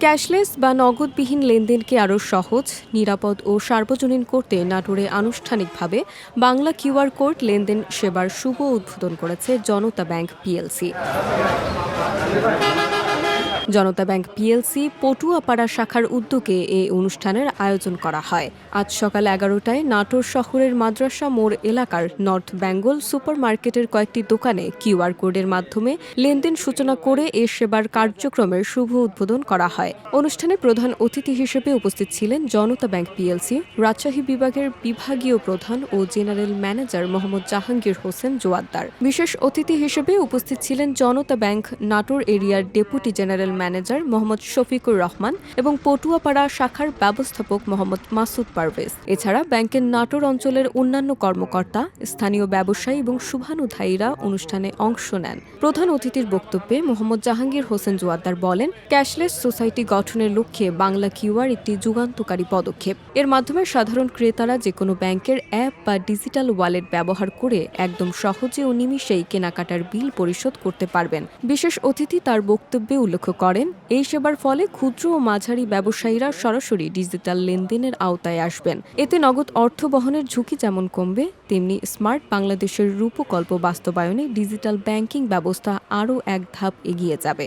Cashless বা নগদবিহীন লেনদেনকে আরও সহজ, নিরাপদ ও সার্বজনীন করতে নাটোরে আনুষ্ঠানিকভাবে বাংলা কিউআর কোড লেনদেন সেবার শুভ উদ্বোধন করেছে জনতা ব্যাংক পিএলসি। জনতা ব্যাংক পিএলসি পটুয়াপাড়া শাখার উদ্যোগে এই অনুষ্ঠানের আয়োজন করা হয়। আজ সকাল 11টায় নাটোর শহরের মাদ্রাসা মোড় এলাকার নর্থ বেঙ্গল সুপার মার্কেটের কয়েকটি দোকানে কিউআর কোডের মাধ্যমে লেনদেন সূচনা করে এ সেবার কার্যক্রমের শুভ উদ্বোধন করা হয়। অনুষ্ঠানে প্রধান অতিথি হিসেবে উপস্থিত ছিলেন জনতা ব্যাংক পিএলসি রাজশাহী বিভাগের বিভাগীয় প্রধান ও জেনারেল ম্যানেজার মোহাম্মদ জাহাঙ্গীর হোসেন জোয়াদ্দার। বিশেষ অতিথি হিসেবে উপস্থিত ছিলেন জনতা ব্যাংক নাটোর এরিয়ার deputy general manager Mohammad Shafiqur Rahman এবং পটুয়াপাড়া শাখার ব্যবস্থাপক মোহাম্মদ মাসুদ পারভেজ। এছাড়া ব্যাংকের নাটোর অঞ্চলের অন্যান্য কর্মকর্তা, স্থানীয় ব্যবসায়ী এবং শুভানুধ্যায়ীরা অনুষ্ঠানে অংশ নেন। প্রধান অতিথির বক্তব্যে মোহাম্মদ জাহাঙ্গীর হোসেন জোয়াদ্দার বলেন, ক্যাশলেস সোসাইটি গঠনের লক্ষ্যে বাংলা কিউআর একটি যুগান্তকারী পদক্ষেপ। এর মাধ্যমে সাধারণ ক্রেতারা যেকোনো ব্যাংকের অ্যাপ বা ডিজিটাল ওয়ালেট ব্যবহার করে একদম সহজে ও নিমিষেই কেনাকাটার বিল পরিশোধ করতে পারবেন। বিশেষ অতিথি তার বক্তব্যে উল্লেখ করেন, এই সেবার ফলে ক্ষুদ্র ও মাঝারি ব্যবসায়ীরা সরাসরি ডিজিটাল লেনদেনের আওতায় আসবেন। এতে নগদ অর্থ বহনের ঝুঁকি যেমন কমবে, তেমনি স্মার্ট বাংলাদেশের রূপকল্প বাস্তবায়নে ডিজিটাল ব্যাংকিং ব্যবস্থা আরও এক ধাপ এগিয়ে যাবে।